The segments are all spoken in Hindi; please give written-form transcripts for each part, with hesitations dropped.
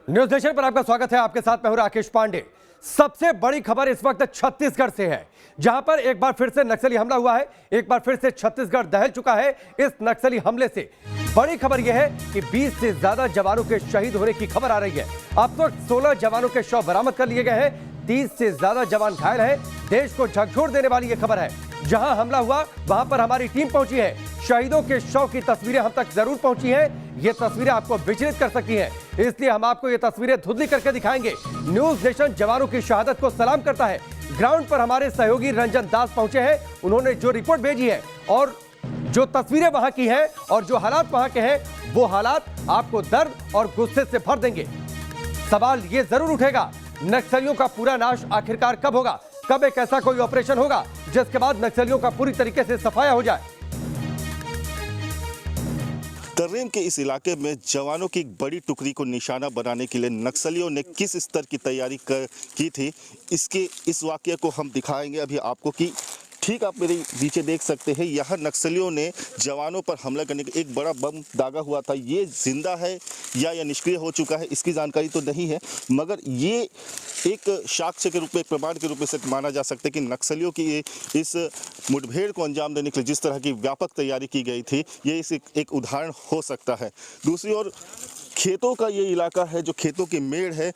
न्यूज नेशन पर आपका स्वागत है। आपके साथ मैं हूं राकेश पांडे। सबसे बड़ी खबर इस वक्त छत्तीसगढ़ से है, जहां पर एक बार फिर से नक्सली हमला हुआ है। एक बार फिर से छत्तीसगढ़ दहल चुका है। इस नक्सली हमले से बड़ी खबर यह है कि 20 से ज्यादा जवानों के शहीद होने की खबर आ रही है। अब तक 16 जवानों के शव बरामद कर लिए गए हैं। 30 से ज्यादा जवान घायल हैं। देश को झकझोर देने वाली यह खबर है। जहां हमला हुआ वहां पर हमारी टीम पहुंची है। शहीदों के शव की तस्वीरें हम तक जरूर पहुंची हैं। ये तस्वीरें आपको विचलित कर सकती हैं, इसलिए हम आपको ये तस्वीरें धुंधली करके दिखाएंगे। न्यूज नेशन जवानों की शहादत को सलाम करता है। ग्राउंड पर हमारे सहयोगी रंजन दास पहुंचे हैं। उन्होंने जो रिपोर्ट भेजी है और जो तस्वीरें वहां की हैं और जो हालात वहां के हैं, वो हालात आपको दर्द और गुस्से से भर देंगे। सवाल ये जरूर उठेगा, नक्सलियों का पूरा नाश आखिरकार कब होगा? कब एक ऐसा कोई ऑपरेशन होगा जिसके बाद नक्सलियों का पूरी तरीके से सफाया हो जाए? तर्रेम के इस इलाके में जवानों की एक बड़ी टुकड़ी को निशाना बनाने के लिए नक्सलियों ने किस स्तर की तैयारी की थी, इस वाकये को हम दिखाएंगे अभी आपको। कि ठीक आप मेरे पीछे देख सकते हैं, यहाँ नक्सलियों ने जवानों पर हमला करने का एक बड़ा बम दागा हुआ था। ये जिंदा है या निष्क्रिय हो चुका है, इसकी जानकारी तो नहीं है, मगर ये एक साक्ष्य के रूप में, एक प्रमाण के रूप में से माना जा सकता है कि नक्सलियों की इस मुठभेड़ को अंजाम देने के लिए जिस तरह की व्यापक तैयारी की गई थी, ये इस एक उदाहरण हो सकता है। दूसरी ओर खेतों का ये इलाका है, जो खेतों की मेड़ है,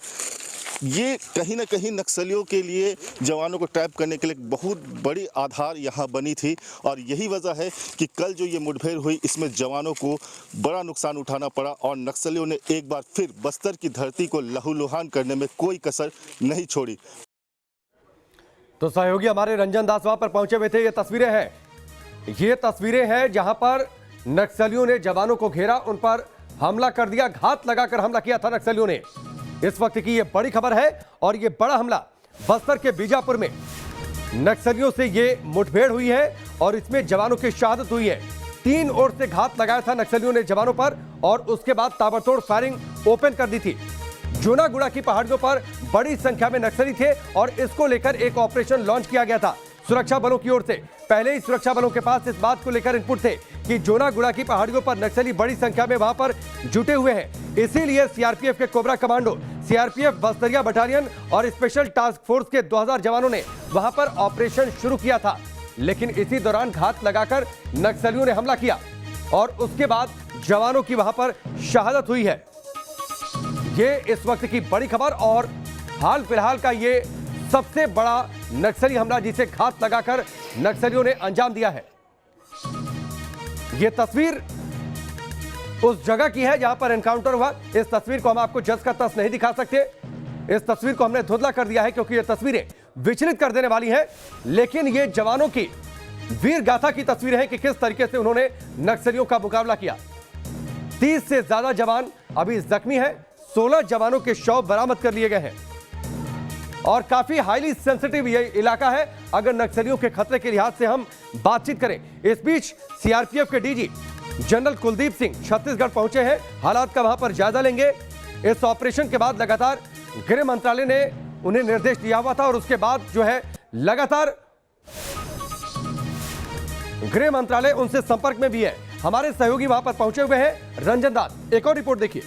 ये कहीं ना कहीं नक्सलियों के लिए जवानों को ट्रैप करने के लिए बहुत बड़ी आधार यहाँ बनी थी। और यही वजह है कि कल जो ये मुठभेड़ हुई, इसमें जवानों को बड़ा नुकसान उठाना पड़ा और नक्सलियों ने एक बार फिर बस्तर की धरती को लहूलुहान करने में कोई कसर नहीं छोड़ी। तो सहयोगी हमारे रंजन दास वहां पर पहुंचे हुए थे। ये तस्वीरें हैं जहां पर नक्सलियों ने जवानों को घेरा, उन पर हमला कर दिया, घात लगाकर हमला किया था नक्सलियों ने। इस वक्त की यह बड़ी खबर है और यह बड़ा हमला बस्तर के बीजापुर में नक्सलियों से यह मुठभेड़ हुई है और इसमें जवानों की शहादत हुई है। 3 ओर से घात लगाया था नक्सलियों ने जवानों पर और उसके बाद ताबड़तोड़ फायरिंग ओपन कर दी थी। जूनागुड़ा की पहाड़ियों पर बड़ी संख्या में नक्सली थे और इसको लेकर एक ऑपरेशन लॉन्च किया गया था सुरक्षा बलों की ओर से। पहले ही सुरक्षा बलों के पास इस बात को लेकर इनपुट थे कि जूनागुड़ा की पहाड़ियों पर नक्सली बड़ी संख्या में वहां पर जुटे हुए हैं। इसीलिए सीआरपीएफ के कोबरा कमांडो, सीआरपीएफ बस्तरिया बटालियन और स्पेशल टास्क फोर्स के 2000 जवानों ने वहां पर ऑपरेशन शुरू किया था। लेकिन इसी दौरान घात लगाकर नक्सलियों ने हमला किया और उसके बाद जवानों की वहां पर शहादत हुई है। ये इस वक्त की बड़ी खबर और हाल फिलहाल का ये सबसे बड़ा नक्सली हमला जिसे घात लगाकर नक्सलियों ने अंजाम दिया है। यह तस्वीर उस जगह की है जहां पर एनकाउंटर हुआ। इस तस्वीर को हम आपको जस का तस नहीं दिखा सकते। इस तस्वीर को हमने धुंधला कर दिया है क्योंकि यह तस्वीरें विचलित कर देने वाली हैं। लेकिन ये जवानों की वीर गाथा की तस्वीरें हैं कि किस तरीके से उन्होंने नक्सलियों का मुकाबला किया। 30 से ज्यादा जवान अभी जख्मी हैं। 16 जवानों के शव बरामद कर लिए गए हैं और काफी हाईली सेंसिटिव ये इलाका है अगर नक्सलियों के खतरे के लिहाज से हम बातचीत करें। इस बीच सीआरपीएफ के डीजी जनरल कुलदीप सिंह छत्तीसगढ़ पहुंचे हैं, हालात का वहां पर जायजा लेंगे। इस ऑपरेशन के बाद लगातार गृह मंत्रालय ने उन्हें निर्देश दिया हुआ था और उसके बाद जो है लगातार गृह मंत्रालय उनसे संपर्क में भी है। हमारे सहयोगी वहां पर पहुंचे हुए हैं रंजन दास। एक और रिपोर्ट देखिए।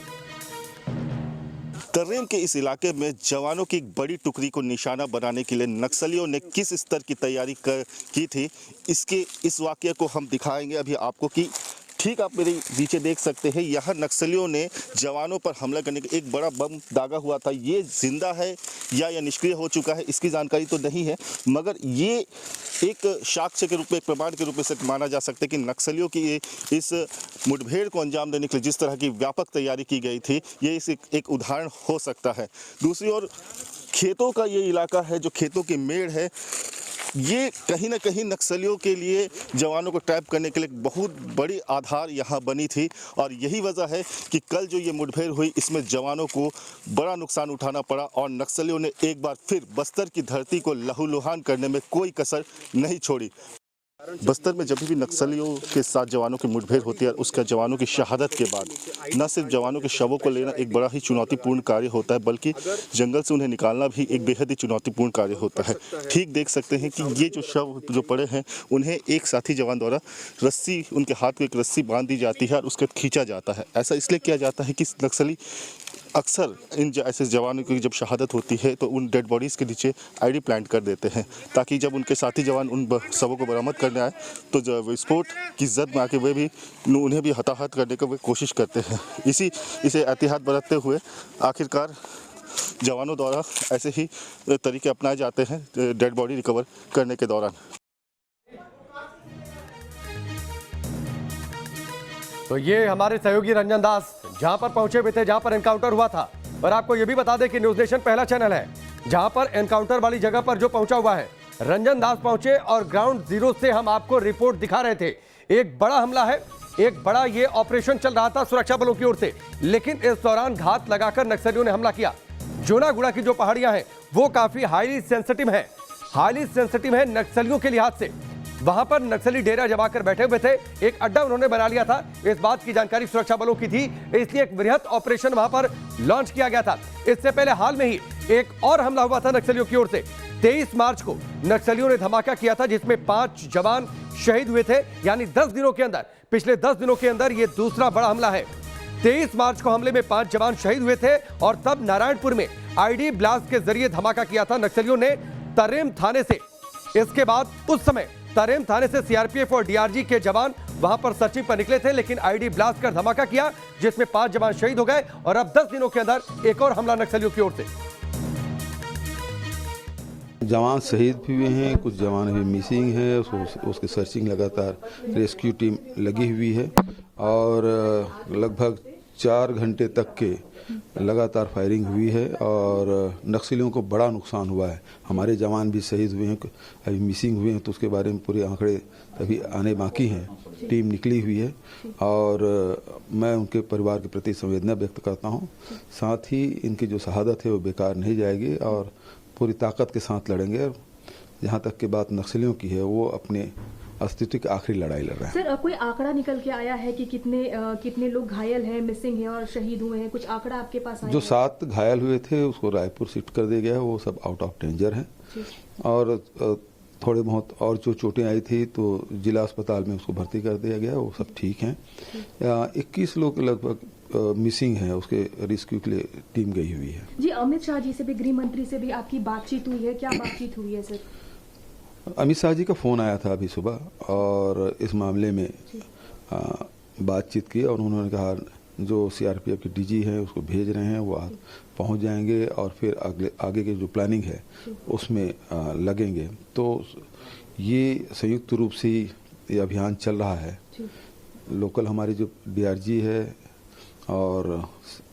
तर्रेम के इस इलाके में जवानों की एक बड़ी टुकड़ी को निशाना बनाने के लिए नक्सलियों ने किस स्तर की तैयारी की थी, इस वाकये को हम दिखाएंगे अभी आपको। कि ठीक आप मेरे पीछे देख सकते हैं, यहाँ नक्सलियों ने जवानों पर हमला करने का एक बड़ा बम दागा हुआ था। ये जिंदा है या निष्क्रिय हो चुका है, इसकी जानकारी तो नहीं है, मगर ये एक साक्ष्य के रूप में, एक प्रमाण के रूप में से माना जा सकता है कि नक्सलियों की इस मुठभेड़ को अंजाम देने के लिए जिस तरह की व्यापक तैयारी की गई थी, ये इस एक उदाहरण हो सकता है। दूसरी ओर खेतों का ये इलाका है, जो खेतों की मेड़ है, ये कहीं ना कहीं नक्सलियों के लिए जवानों को ट्रैप करने के लिए बहुत बड़ी आधार यहाँ बनी थी। और यही वजह है कि कल जो ये मुठभेड़ हुई, इसमें जवानों को बड़ा नुकसान उठाना पड़ा और नक्सलियों ने एक बार फिर बस्तर की धरती को लहूलुहान करने में कोई कसर नहीं छोड़ी। बस्तर में जब भी नक्सलियों के साथ जवानों की मुठभेड़ होती है, उसका जवानों की शहादत के बाद न सिर्फ जवानों के शवों को लेना एक बड़ा ही चुनौतीपूर्ण कार्य होता है, बल्कि जंगल से उन्हें निकालना भी एक बेहद ही चुनौतीपूर्ण कार्य होता है। ठीक देख सकते हैं कि ये जो शव जो पड़े हैं, उन्हें एक साथी जवान द्वारा रस्सी, उनके हाथ में एक रस्सी बांध दी जाती है और उसके खींचा जाता है। ऐसा इसलिए किया जाता है कि नक्सली अक्सर इन ऐसे जवानों की जब शहादत होती है तो उन डेड बॉडीज़ के नीचे आईडी प्लांट कर देते हैं, ताकि जब उनके साथी जवान उन शवों को बरामद करने आए तो जब विस्फोट की जद में आके वे भी उन्हें भी हताहत करने की वे कोशिश करते हैं। इसे एहतियात बरतते हुए आखिरकार जवानों द्वारा ऐसे ही तरीके अपनाए जाते हैं डेड बॉडी रिकवर करने के दौरान। तो ये हमारे सहयोगी रंजन दास जहां पर पहुंचे हुए थे, जहां पर एनकाउंटर हुआ था। और आपको यह भी बता दें कि न्यूज नेशन पहला चैनल है जहां पर एनकाउंटर वाली जगह पर जो पहुंचा हुआ है, रंजन दास पहुंचे और ग्राउंड जीरो से हम आपको रिपोर्ट दिखा रहे थे। एक बड़ा हमला है, एक बड़ा ये ऑपरेशन चल रहा था सुरक्षा बलों की ओर से, लेकिन इस दौरान घात लगाकर नक्सलियों ने हमला किया। जोनागुड़ा की जो पहाड़ियां हैं वो काफी हाईली सेंसिटिव है नक्सलियों के लिहाज से। वहां पर नक्सली डेरा जमाकर बैठे हुए थे, एक अड्डा उन्होंने बना लिया था। इस बात की जानकारी सुरक्षा बलों की थी, इसलिए एक बृहत ऑपरेशन वहां पर लॉन्च किया गया था। इससे पहले हाल में ही एक और हमला हुआ था नक्सलियों की ओर से। 23 मार्च को नक्सलियों ने धमाका किया था जिसमें 5 जवान शहीद हुए थे। यानी 10 दिनों के अंदर, पिछले 10 दिनों के अंदर यह दूसरा बड़ा हमला है। 23 मार्च को हमले में 5 जवान शहीद हुए थे और तब नारायणपुर में आईडी ब्लास्ट के जरिए धमाका किया था नक्सलियों ने तरेम थाने से। इसके बाद उस समय तरेम थाने से सीआरपीएफ और डीआरजी के जवान वहां पर सर्चिंग पर निकले थे, लेकिन आईडी ब्लास्ट कर धमाका किया जिसमें 5 जवान शहीद हो गए। और अब 10 दिनों के अंदर एक और हमला नक्सलियों की ओर से। जवान शहीद भी हुए हैं, कुछ जवान अभी मिसिंग है, उसकी सर्चिंग लगातार रेस्क्यू टीम लगी हुई है और लगभग 4 घंटे तक के लगातार फायरिंग हुई है और नक्सलियों को बड़ा नुकसान हुआ है। हमारे जवान भी शहीद हुए हैं, अभी मिसिंग हुए हैं, तो उसके बारे में पूरे आंकड़े अभी आने बाकी हैं। टीम निकली हुई है और मैं उनके परिवार के प्रति संवेदना व्यक्त करता हूं। साथ ही इनकी जो शहादत है वो बेकार नहीं जाएगी और पूरी ताकत के साथ लड़ेंगे। जहाँ तक की बात नक्सलियों की है, वो अपने अस्तित्व की आखिरी लड़ाई लड़ रहे हैं। सर, कोई आंकड़ा निकल के आया है कि कितने लोग घायल हैं, मिसिंग हैं और शहीद हुए हैं? कुछ आंकड़ा आपके पास आया? जो 7 घायल हुए थे उसको रायपुर शिफ्ट कर दिया गया है, वो सब आउट ऑफ डेंजर हैं। और थोड़े बहुत और जो चोटें आई थी तो जिला अस्पताल में उसको भर्ती कर दिया गया, वो सब ठीक हैं। 21 लोग लगभग मिसिंग हैं, उसके रेस्क्यू के लिए टीम गई हुई है। जी, अमित शाह जी से भी, गृह मंत्री से भी आपकी बातचीत हुई है? क्या बातचीत हुई है सर? अमित शाह जी का फोन आया था अभी सुबह और इस मामले में बातचीत की और उन्होंने कहा जो सीआरपीएफ के डीजी है उसको भेज रहे हैं, वो पहुंच जाएंगे और फिर आगे की जो प्लानिंग है उसमें लगेंगे। तो ये संयुक्त रूप से ये अभियान चल रहा है। लोकल हमारी जो डीआरजी है और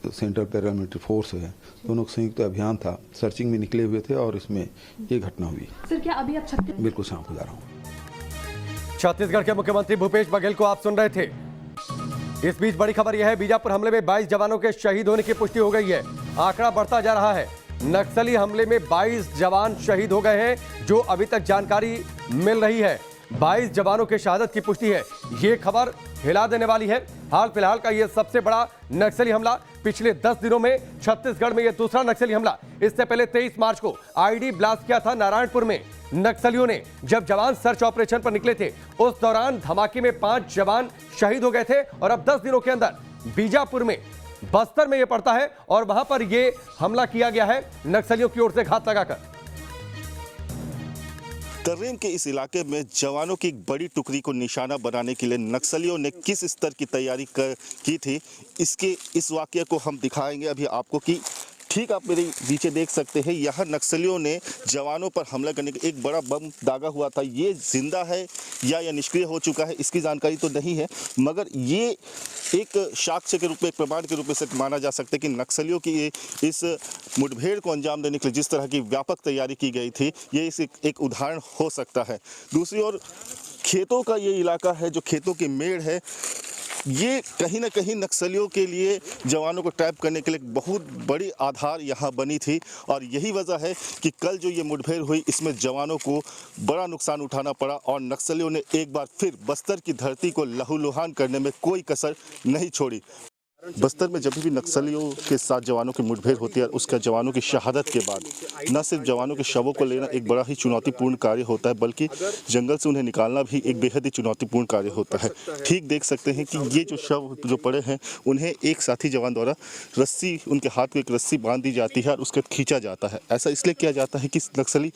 सेंट्रल पैरामिलिट्री फोर्स है, दोनों का संयुक्त अभियान था। सर्चिंग में निकले हुए थे और इसमें ये घटना हुई। सर, क्या अभी आप बिल्कुल शांत हो जा रहा हूँ। छत्तीसगढ़ के मुख्यमंत्री भूपेश बघेल को आप सुन रहे थे। इस बीच बड़ी खबर यह है, बीजापुर हमले में 22 जवानों के शहीद होने की पुष्टि हो गई है। आंकड़ा बढ़ता जा रहा है। नक्सली हमले में 22 जवान शहीद हो गए हैं, जो अभी तक जानकारी मिल रही है। 22 जवानों के शहादत की पुष्टि है। ये खबर हिला देने वाली है। हाल फिलहाल का यह सबसे बड़ा नक्सली हमला। पिछले 10 दिनों में छत्तीसगढ़ में यह दूसरा नक्सली हमला। इससे पहले 23 मार्च को आईडी ब्लास्ट किया था नारायणपुर में नक्सलियों ने। जब जवान सर्च ऑपरेशन पर निकले थे उस दौरान धमाके में 5 जवान शहीद हो गए थे। और अब 10 दिनों के अंदर बीजापुर में, बस्तर में यह पड़ता है और वहां पर यह हमला किया गया है नक्सलियों की ओर से घात लगाकर। तर्रेम के इस इलाके में जवानों की एक बड़ी टुकड़ी को निशाना बनाने के लिए नक्सलियों ने किस स्तर की तैयारी की थी, इस वाकये को हम दिखाएंगे अभी आपको कि ठीक आप मेरे पीछे देख सकते हैं। यहाँ नक्सलियों ने जवानों पर हमला करने का एक बड़ा बम दागा हुआ था। ये जिंदा है या निष्क्रिय हो चुका है इसकी जानकारी तो नहीं है, मगर ये एक साक्ष्य के रूप में, एक प्रमाण के रूप में से माना जा सकता है कि नक्सलियों की इस मुठभेड़ को अंजाम देने के लिए जिस तरह की व्यापक तैयारी की गई थी, ये इस एक उदाहरण हो सकता है। दूसरी ओर खेतों का ये इलाका है, जो खेतों की मेड़ है, ये कहीं ना कहीं नक्सलियों के लिए जवानों को ट्रैप करने के लिए बहुत बड़ी आधार यहाँ बनी थी। और यही वजह है कि कल जो ये मुठभेड़ हुई इसमें जवानों को बड़ा नुकसान उठाना पड़ा और नक्सलियों ने एक बार फिर बस्तर की धरती को लहूलुहान करने में कोई कसर नहीं छोड़ी। बस्तर में जब भी नक्सलियों के साथ जवानों की मुठभेड़ होती है, उसका जवानों की शहादत के बाद न सिर्फ जवानों के शवों को लेना एक बड़ा ही चुनौतीपूर्ण कार्य होता है, बल्कि जंगल से उन्हें निकालना भी एक बेहद ही चुनौतीपूर्ण कार्य होता है। ठीक देख सकते हैं कि ये जो शव जो पड़े हैं, उन्हें एक साथी जवान द्वारा रस्सी, उनके हाथ को एक रस्सी बांध दी जाती है और उसके खींचा जाता है। ऐसा इसलिए किया जाता है कि नक्सली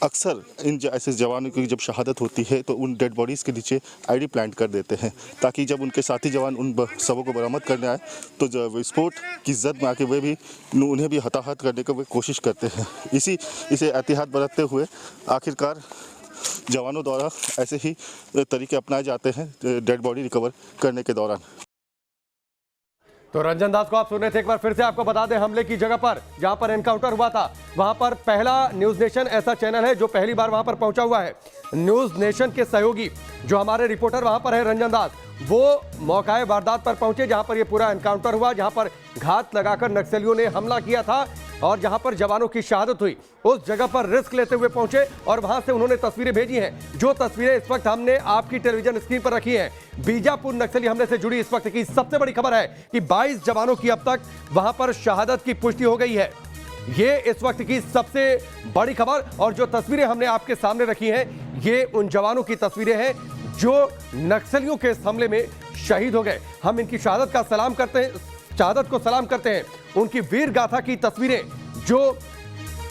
अक्सर इन ऐसे जवानों की जब शहादत होती है तो उन डेड बॉडीज़ के नीचे आईडी प्लांट कर देते हैं, ताकि जब उनके साथी जवान उन शवों को बरामद करने आए तो जब विस्फोट की जद में आके वे भी उन्हें भी हताहत करने की कोशिश करते हैं। इसे एहतियात बरतते हुए आखिरकार जवानों द्वारा ऐसे ही तरीके अपनाए जाते हैं डेड बॉडी रिकवर करने के दौरान। तो रंजन दास को आप सुन रहे थे। एक बार फिर से आपको बता दें, हमले की जगह पर जहां पर एनकाउंटर हुआ था, वहां पर पहला न्यूज नेशन ऐसा चैनल है जो पहली बार वहां पर पहुंचा हुआ है। न्यूज नेशन के सहयोगी जो हमारे रिपोर्टर वहां पर है रंजन दास, वो मौकाए वारदात पर पहुंचे जहां पर यह पूरा एनकाउंटर हुआ, जहां पर घात लगाकर नक्सलियों ने हमला किया था और जहां पर जवानों की शहादत हुई। उस जगह पर रिस्क लेते हुए पहुंचे और वहां से उन्होंने तस्वीरें भेजी हैं, जो तस्वीरें इस वक्त हमने आपकी टेलीविजन स्क्रीन पर रखी हैं। बीजापुर नक्सली हमले से जुड़ी इस वक्त की सबसे बड़ी खबर है कि 22 जवानों की अब तक वहां पर शहादत की पुष्टि हो गई है। ये इस वक्त की सबसे बड़ी खबर, और जो तस्वीरें हमने आपके सामने रखी हैं, ये उन जवानों की तस्वीरें हैं जो नक्सलियों के इस हमले में शहीद हो गए। हम इनकी शहादत का सलाम करते हैं, शहादत को सलाम करते हैं। उनकी वीर गाथा की तस्वीरें, जो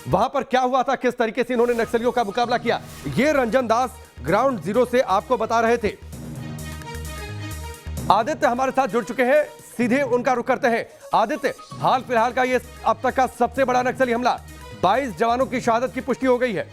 वहां पर क्या हुआ था, किस तरीके से इन्होंने नक्सलियों का मुकाबला किया, ये रंजन दास ग्राउंड जीरो से आपको बता रहे थे। आदित्य हमारे साथ जुड़ चुके हैं, सीधे उनका रुख करते हैं। आदित्य, हाल फिलहाल का ये अब तक का सबसे बड़ा नक्सली हमला, 22 जवानों की शहादत की पुष्टि हो गई है।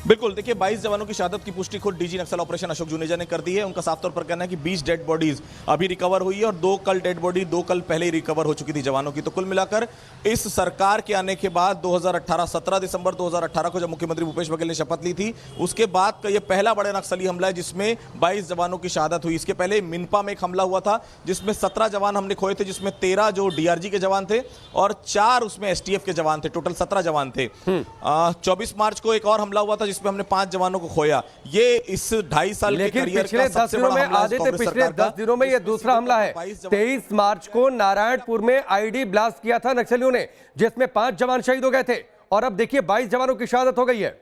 बिल्कुल, देखिए 22 जवानों की शहादत की पुष्टि खुद डीजी नक्सल ऑपरेशन अशोक जुनेजा ने कर दी है। उनका साफ तौर पर कहना है कि 20 डेड बॉडीज अभी रिकवर हुई है और 2 कल डेड बॉडी 2 कल पहले ही रिकवर हो चुकी थी जवानों की। तो कुल मिलाकर इस सरकार के आने के बाद 2018 17 दिसंबर 2018 को जब मुख्यमंत्री भूपेश बघेल ने शपथ ली थी, उसके बाद का यह पहला बड़ा नक्सली हमला है जिसमें 22 जवानों की शहादत हुई। इसके पहले मिनपा में एक हमला हुआ था जिसमें 17 जवान हमने खोए थे, जिसमें 13 जो डीआरजी के जवान थे और 4 उसमें एसटीएफ के जवान थे। टोटल 17 जवान थे। 24 मार्च को एक और हमला हुआ था जिसमें हमने 5 जवानों को खोया। ये इस 2.5 साल के करियर का सबसे बड़ा हमला है कांग्रेस सरकार का। 10 दिनों में ये दूसरा हमला है। 23 मार्च को नारायणपुर में आईडी ब्लास्ट किया था नक्सलियों ने, जिसमें 5 जवान शहीद हो गए थे, और अब देखिए 22 जवानों की शहादत हो गई है।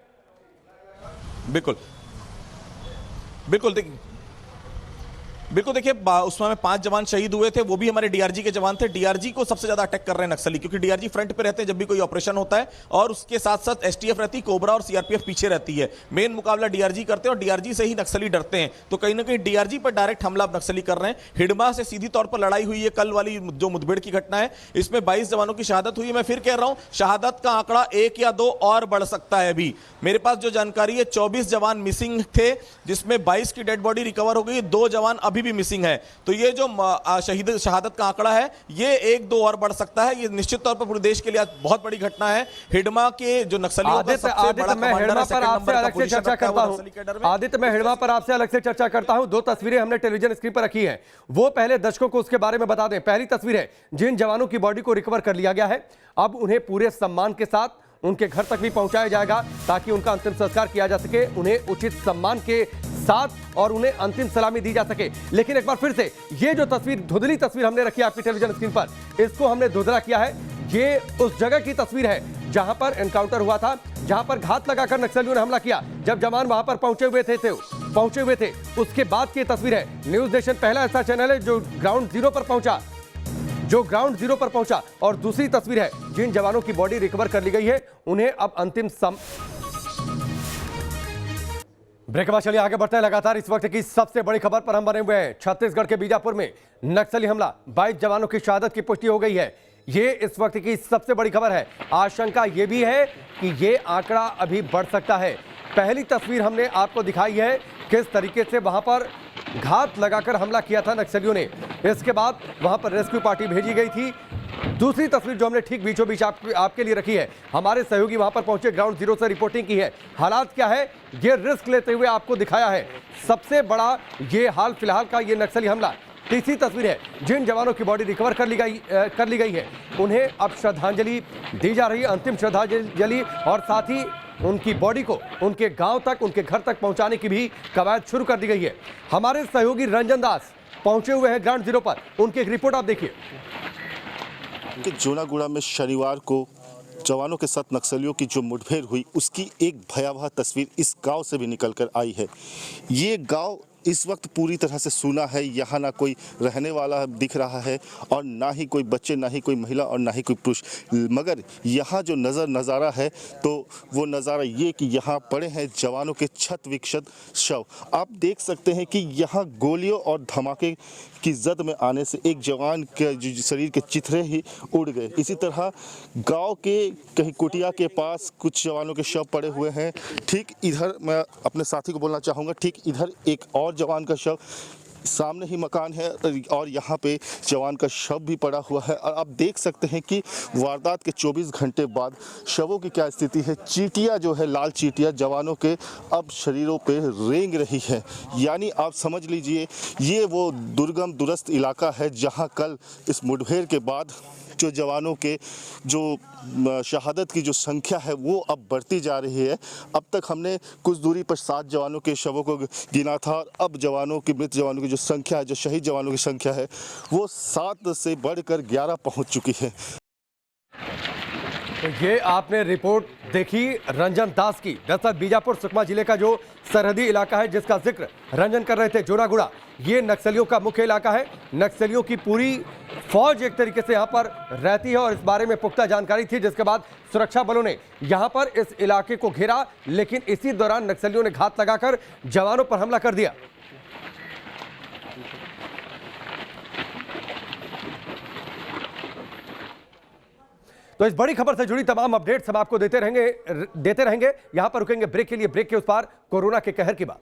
बिल्कुल बिल्कुल देखिए, उसमें 5 जवान शहीद हुए थे, वो भी हमारे डीआरजी के जवान थे। डीआरजी को सबसे ज्यादा अटैक कर रहे हैं नक्सली, क्योंकि डीआरजी फ्रंट पे रहते हैं जब भी कोई ऑपरेशन होता है, और उसके साथ साथ एसटीएफ रहती है, कोबरा और सीआरपीएफ पीछे रहती है। मेन मुकाबला डीआरजी करते हैं और डीआरजी से ही नक्सली डरते हैं। तो कहीं ना कहीं डीआरजी पर डायरेक्ट हमला नक्सली कर रहे हैं। हिडमा से सीधी तौर पर लड़ाई हुई है, कल वाली जो मुठभेड़ की घटना है, इसमें 22 जवानों की शहादत हुई है। मैं फिर कह रहा हूं, शहादत का आंकड़ा 1 या 2 और बढ़ सकता है। अभी मेरे पास जो जानकारी है, 24 जवान मिसिंग थे, जिसमें 22 की डेड बॉडी रिकवर हो गई, 2 जवान अभी भी मिसिंग है। तो ये जो शहादत का आंकड़ा है, ये 1-2 और बढ़ सकता है। ये निश्चित तौर पर पूरे देश के लिए बहुत बड़ी घटना है। हिडमा के जो नक्सलियों का सबसे बड़ा कमांडर है, सेकंड नंबर का पोजीशन रखता है वो नक्सली कैडर में। आदित्य, मैं हिडमा पर आपसे अलग से चर्चा करता हूं। 2 तस्वीरें हमने टेलीविजन स्क्रीन पर रखी हैं, वो पहले दर्शकों को उसके बारे में बता दें। पहली तस्वीर है जिन जवानों की बॉडी को रिकवर कर लिया गया है, अब उन्हें पूरे सम्मान के साथ उनके घर तक भी पहुंचाया जाएगा ताकि उनका अंतिम संस्कार किया जा सके, उन्हें उचित सम्मान के साथ, और उन्हें अंतिम सलामी दी जा सके। लेकिन एक बार फिर से ये जो तस्वीर, धुंधली तस्वीर हमने रखी है आपकी टेलीविजन स्क्रीन पर, इसको हमने धुंधला किया है। ये उस जगह की तस्वीर है जहां पर एनकाउंटर हुआ था, जहां पर घात लगाकर नक्सलियों ने हमला किया। जब जवान वहां पर पहुंचे हुए थे उसके बाद की तस्वीर है। न्यूज नेशन पहला ऐसा चैनल है जो ग्राउंड जीरो पर पहुंचा, और दूसरी तस्वीर है जिन जवानों की बॉडी रिकवर कर ली गई है, उन्हें अब अंतिम ब्रेक के बाद चलिए आगे बढ़ते हैं। लगातार इस वक्त की सबसे बड़ी खबर पर हम बने हुए हैं। छत्तीसगढ़ के बीजापुर में नक्सली हमला, 22 जवानों की शहादत की पुष्टि हो गई है। ये इस वक्त की सबसे बड़ी खबर है। आशंका ये भी है कि ये आंकड़ा अभी बढ़ सकता है। पहली तस्वीर हमने आपको दिखाई है किस तरीके से वहां पर घात लगाकर हमला किया था नक्सलियों ने। इसके बाद वहां पर रेस्क्यू पार्टी भेजी गई थी। दूसरी तस्वीर जो हमने ठीक बीचों बीच आपके लिए रखी है, हमारे सहयोगी वहां पर पहुंचे, ग्राउंड जीरो से रिपोर्टिंग की है। हालात क्या है ये रिस्क लेते हुए आपको दिखाया है। सबसे बड़ा ये हाल फिलहाल का ये नक्सली हमला। तीसरी तस्वीर है जिन जवानों की बॉडी रिकवर कर ली गई है, उन्हें अब श्रद्धांजलि दी जा रही है, अंतिम श्रद्धांजलि, और साथ ही उनकी बॉडी को उनके गांव तक, उनके घर तक पहुंचाने की भी कवायद शुरू कर दी गई है। हमारे सहयोगी रंजन दास पहुंचे हुए हैं ग्राउंड जीरो पर, उनकी एक रिपोर्ट आप देखिए। कि जोनागुड़ा में शनिवार को जवानों के साथ नक्सलियों की जो मुठभेड़ हुई उसकी एक भयावह तस्वीर इस गांव से भी निकलकर आई है। ये गांव इस वक्त पूरी तरह से सूना है। यहाँ ना कोई रहने वाला दिख रहा है और ना ही कोई बच्चे, ना ही कोई महिला और ना ही कोई पुरुष। मगर यहाँ जो नज़ारा है तो वो नज़ारा ये कि यहाँ पड़े हैं जवानों के क्षत विक्षत शव। आप देख सकते हैं कि यहाँ गोलियों और धमाके की जद में आने से एक जवान के जो शरीर के चिथड़े ही उड़ गए। इसी तरह गांव के कहीं कुटिया के पास कुछ जवानों के शव पड़े हुए हैं। ठीक इधर मैं अपने साथी को बोलना चाहूँगा, ठीक इधर एक और जवान का शव, सामने ही मकान है और यहाँ पे जवान का शव भी पड़ा हुआ है। और आप देख सकते हैं कि वारदात के 24 घंटे बाद शवों की क्या स्थिति है। चींटियाँ जो है, लाल चींटियाँ जवानों के अब शरीरों पे रेंग रही है। यानी आप समझ लीजिए ये वो दुर्गम दुरस्त इलाका है जहाँ कल इस मुठभेड़ के बाद जो जवानों के जो शहादत की जो संख्या है वो अब बढ़ती जा रही है। अब तक हमने कुछ दूरी पर 7 जवानों के शवों को गिना था और अब जवानों की, मृत जवानों की जो संख्या है, जो शहीद जवानों की संख्या है वो 7 से बढ़कर 11 पहुंच चुकी है। तो ये आपने रिपोर्ट देखी रंजन दास की। दरअसल बीजापुर सुकमा जिले का जो सरहदी इलाका है जिसका जिक्र रंजन कर रहे थे, जोनागुड़ा, ये नक्सलियों का मुख्य इलाका है। नक्सलियों की पूरी फौज एक तरीके से यहाँ पर रहती है और इस बारे में पुख्ता जानकारी थी, जिसके बाद सुरक्षा बलों ने यहाँ पर इस इलाके को घेरा। लेकिन इसी दौरान नक्सलियों ने घात लगाकर जवानों पर हमला कर दिया। तो इस बड़ी खबर से जुड़ी तमाम अपडेट्स हम आपको देते रहेंगे। यहां पर रुकेंगे ब्रेक के लिए। ब्रेक के उस पार कोरोना के कहर की बात।